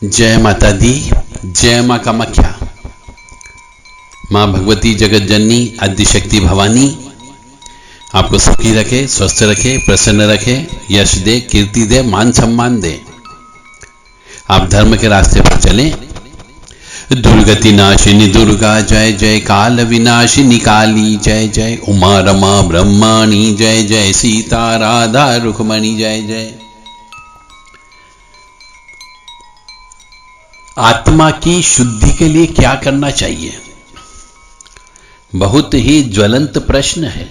जय माता दी, जय माँ कामाख्या। माँ भगवती जगत जननी आदिशक्ति भवानी आपको सुखी रखे, स्वस्थ रखे, प्रसन्न रखे, यश दे, कीर्ति दे, मान सम्मान दे। आप धर्म के रास्ते पर चलें। दुर्गति नाशिनी दुर्गा जय जय, काल विनाशिनी काली जय जय, उमा रमा ब्रह्माणी जय जय, सीता राधा रुक्मणी जय जय। आत्मा की शुद्धि के लिए क्या करना चाहिए? बहुत ही ज्वलंत प्रश्न है।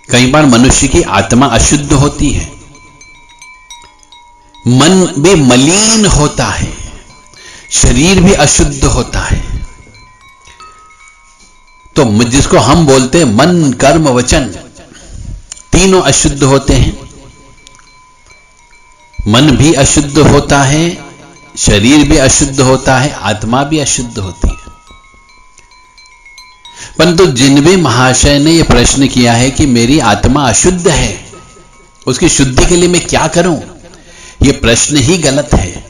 कई बार मनुष्य की आत्मा अशुद्ध होती है, मन भी मलिन होता है, शरीर भी अशुद्ध होता है। तो जिसको हम बोलते हैं मन कर्म वचन, तीनों अशुद्ध होते हैं। मन भी अशुद्ध होता है, शरीर भी अशुद्ध होता है, आत्मा भी अशुद्ध होती है। परंतु जिनवे महाशय ने यह प्रश्न किया है कि मेरी आत्मा अशुद्ध है, उसकी शुद्धि के लिए मैं क्या करूं, यह प्रश्न ही गलत है।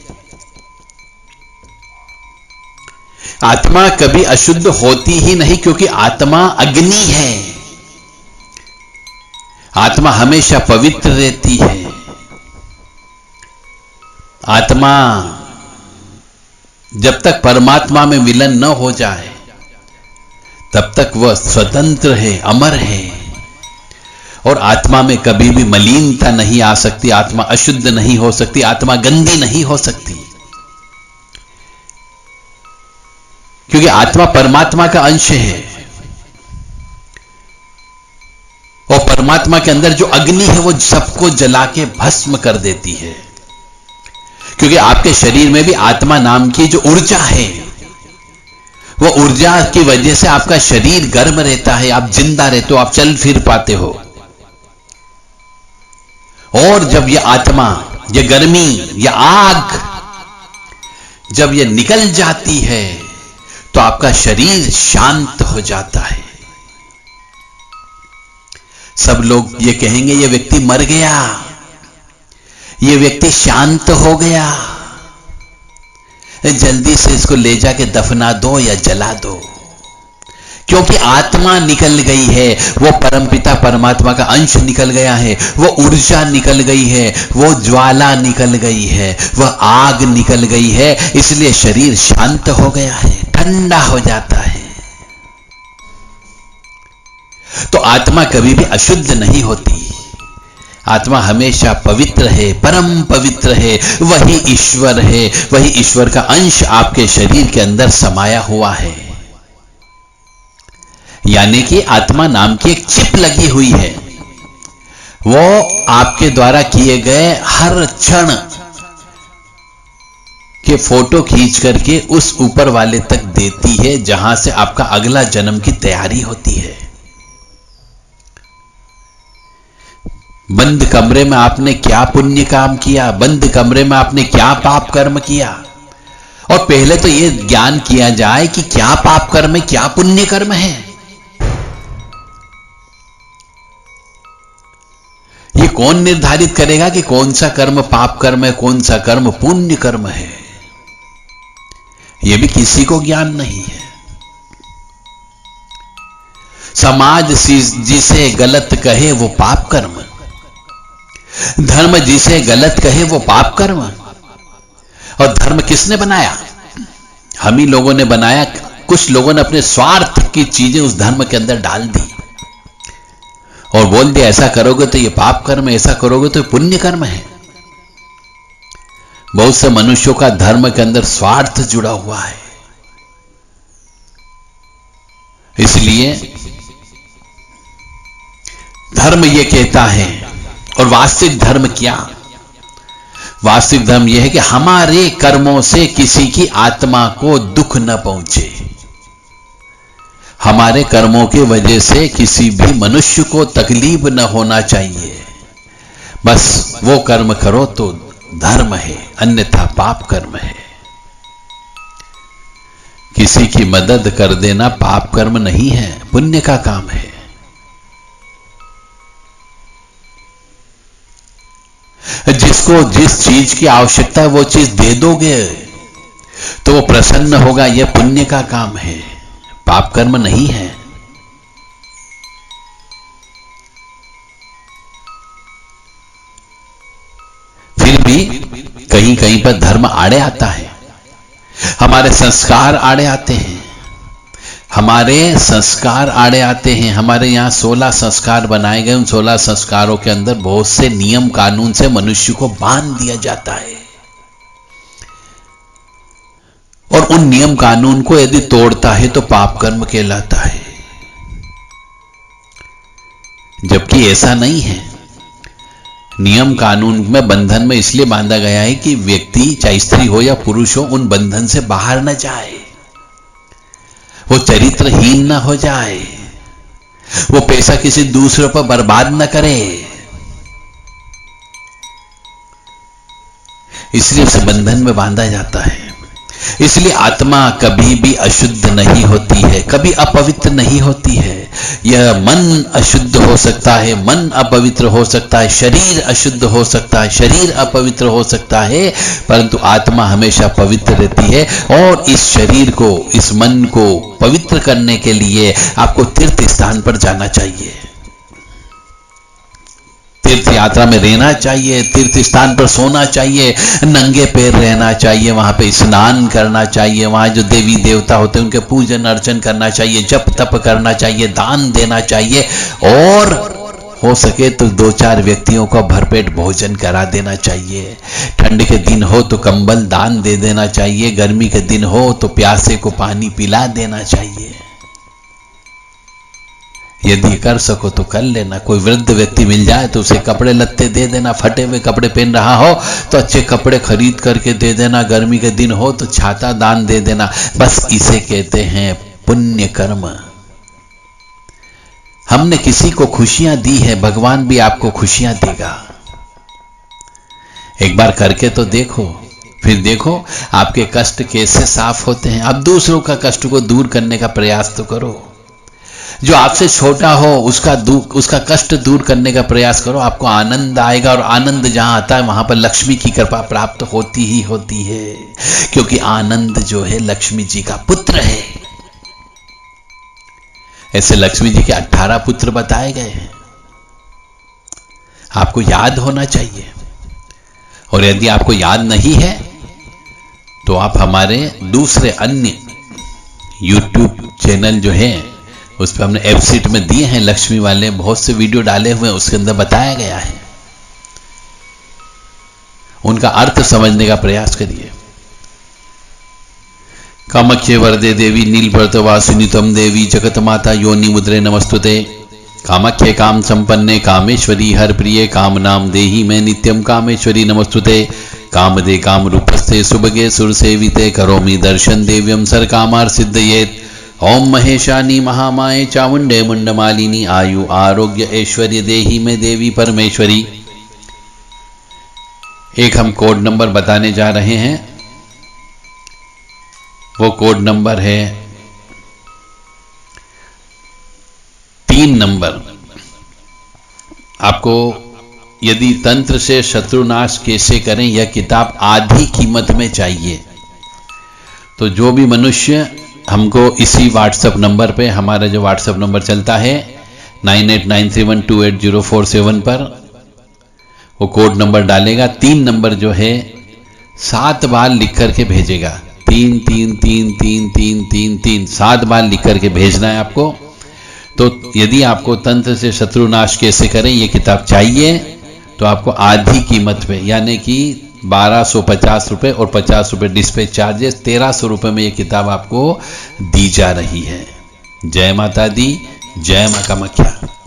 आत्मा कभी अशुद्ध होती ही नहीं, क्योंकि आत्मा अग्नि है। आत्मा हमेशा पवित्र रहती है। आत्मा जब तक परमात्मा में मिलन न हो जाए तब तक वह स्वतंत्र है, अमर है। और आत्मा में कभी भी मलिनता नहीं आ सकती, आत्मा अशुद्ध नहीं हो सकती, आत्मा गंदी नहीं हो सकती, क्योंकि आत्मा परमात्मा का अंश है। और परमात्मा के अंदर जो अग्नि है वो सबको जला के भस्म कर देती है। क्योंकि आपके शरीर में भी आत्मा नाम की जो ऊर्जा है, वो ऊर्जा की वजह से आपका शरीर गर्म रहता है, आप जिंदा रहते हो, आप चल फिर पाते हो। और जब ये आत्मा, ये गर्मी, ये आग जब ये निकल जाती है तो आपका शरीर शांत हो जाता है। सब लोग ये कहेंगे ये व्यक्ति मर गया, ये व्यक्ति शांत हो गया, जल्दी से इसको ले जाके दफना दो या जला दो, क्योंकि आत्मा निकल गई है, वो परमपिता परमात्मा का अंश निकल गया है, वो ऊर्जा निकल गई है, वो ज्वाला निकल गई है, वह आग निकल गई है। इसलिए शरीर शांत हो गया है, ठंडा हो जाता है। तो आत्मा कभी भी अशुद्ध नहीं होती, आत्मा हमेशा पवित्र है, परम पवित्र है। वही ईश्वर है, वही ईश्वर का अंश आपके शरीर के अंदर समाया हुआ है। यानी कि आत्मा नाम की एक चिप लगी हुई है, वो आपके द्वारा किए गए हर क्षण के फोटो खींच करके उस ऊपर वाले तक देती है, जहां से आपका अगला जन्म की तैयारी होती है। बंद कमरे में आपने क्या पुण्य काम किया, बंद कमरे में आपने क्या पाप कर्म किया, और पहले तो यह ज्ञान किया जाए कि क्या पाप कर्म है, क्या पुण्य कर्म है। ये कौन निर्धारित करेगा कि कौन सा कर्म पाप कर्म है, कौन सा कर्म पुण्य कर्म है? यह भी किसी को ज्ञान नहीं है। समाज जिसे गलत कहे वो पाप कर्म, धर्म जिसे गलत कहे वो पाप कर्म। और धर्म किसने बनाया? हम ही लोगों ने बनाया। कुछ लोगों ने अपने स्वार्थ की चीजें उस धर्म के अंदर डाल दी और बोल दिया ऐसा करोगे तो ये पाप कर्म है, ऐसा करोगे तो ये पुण्य कर्म है। बहुत से मनुष्यों का धर्म के अंदर स्वार्थ जुड़ा हुआ है। इसलिए धर्म ये कहता है, और वास्तविक धर्म क्या? वास्तविक धर्म यह है कि हमारे कर्मों से किसी की आत्मा को दुख न पहुंचे। हमारे कर्मों की वजह से किसी भी मनुष्य को तकलीफ न होना चाहिए। बस वो कर्म करो तो धर्म है, अन्यथा पाप कर्म है। किसी की मदद कर देना पाप कर्म नहीं है, पुण्य का काम है। जिसको जिस चीज की आवश्यकता है वो चीज दे दोगे तो वो प्रसन्न होगा। यह पुण्य का काम है, पाप कर्म नहीं है। फिर भी कहीं कहीं पर धर्म आड़े आता है, हमारे संस्कार आड़े आते हैं, हमारे संस्कार आड़े आते हैं। हमारे यहाँ 16 संस्कार बनाए गए, उन 16 संस्कारों के अंदर बहुत से नियम कानून से मनुष्य को बांध दिया जाता है, और उन नियम कानून को यदि तोड़ता है तो पाप कर्म कहलाता है। जबकि ऐसा नहीं है। नियम कानून में बंधन में इसलिए बांधा गया है कि व्यक्ति चाहे स्त्री हो या पुरुष हो उन बंधन से बाहर न जाए, वो चरित्रहीन न हो जाए, वो पैसा किसी दूसरे पर बर्बाद न करे, इसलिए उसे बंधन में बांधा जाता है। इसलिए आत्मा कभी भी अशुद्ध नहीं होती है, कभी अपवित्र नहीं होती है। यह मन अशुद्ध हो सकता है, मन अपवित्र हो सकता है, शरीर अशुद्ध हो सकता है, शरीर अपवित्र हो सकता है, परंतु आत्मा हमेशा पवित्र रहती है। और इस शरीर को, इस मन को पवित्र करने के लिए आपको तीर्थ स्थान पर जाना चाहिए, तीर्थ यात्रा में रहना चाहिए, तीर्थ स्थान पर सोना चाहिए, नंगे पैर रहना चाहिए, वहां पे स्नान करना चाहिए, वहां जो देवी देवता होते हैं उनके पूजन अर्चन करना चाहिए, जप तप करना चाहिए, दान देना चाहिए, और हो सके तो 2-4 व्यक्तियों को भरपेट भोजन करा देना चाहिए। ठंड के दिन हो तो कंबल दान दे देना चाहिए, गर्मी के दिन हो तो प्यासे को पानी पिला देना चाहिए। यदि कर सको तो कर लेना। कोई वृद्ध व्यक्ति मिल जाए तो उसे कपड़े लत्ते दे देना, फटे हुए कपड़े पहन रहा हो तो अच्छे कपड़े खरीद करके दे देना, गर्मी के दिन हो तो छाता दान दे देना। बस इसे कहते हैं पुण्य कर्म। हमने किसी को खुशियां दी है, भगवान भी आपको खुशियां देगा। एक बार करके तो देखो, फिर देखो आपके कष्ट कैसे साफ होते हैं। अब दूसरों का कष्ट को दूर करने का प्रयास तो करो, जो आपसे छोटा हो उसका कष्ट दूर करने का प्रयास करो, आपको आनंद आएगा। और आनंद जहां आता है वहां पर लक्ष्मी की कृपा प्राप्त होती ही होती है, क्योंकि आनंद जो है लक्ष्मी जी का पुत्र है। ऐसे लक्ष्मी जी के 18 पुत्र बताए गए हैं, आपको याद होना चाहिए। और यदि आपको याद नहीं है तो आप हमारे दूसरे अन्य YouTube चैनल जो है उस पर हमने वेबसाइट में दिए हैं लक्ष्मी वाले, बहुत से वीडियो डाले हुए हैं, उसके अंदर बताया गया है। उनका अर्थ समझने का प्रयास करिए। कामाख्ये वरदे देवी नीलपर्वतवासिनी त्वं देवी जगत माता योनि मुद्रे नमस्तुते। कामाख्ये काम संपन्ने कामेश्वरी हर प्रिय काम नाम देहि मैं नित्यम कामेश्वरी नमस्तुते। कामदे काम रूपस्ते सुभगे सुरसेविते करोमि दर्शन देव्यम सर कामार सिद्धयेत। ओम महेशानी महामाये चामुंडे मुंडमालिनी आयु आरोग्य ऐश्वर्य देहि में देवी परमेश्वरी। एक हम कोड नंबर बताने जा रहे हैं, वो कोड नंबर है 3 नंबर। आपको यदि तंत्र से शत्रुनाश कैसे करें यह किताब आधी कीमत में चाहिए तो जो भी मनुष्य हमको इसी व्हाट्सएप नंबर पे, हमारा जो व्हाट्सएप नंबर चलता है 9893128047 पर, वो कोड नंबर डालेगा। 3 नंबर जो है 7 बार लिख करके भेजेगा, 3 3 3 3 3 3 3 7 बार लिख करके भेजना है आपको। तो यदि आपको तंत्र से शत्रुनाश कैसे करें ये किताब चाहिए तो आपको आधी कीमत पे, यानी कि 1250 रुपए और 50 रुपए डिस्पैच चार्जेस, 1300 रुपए में ये किताब आपको दी जा रही है। जय माता दी, जय मां कामाख्या।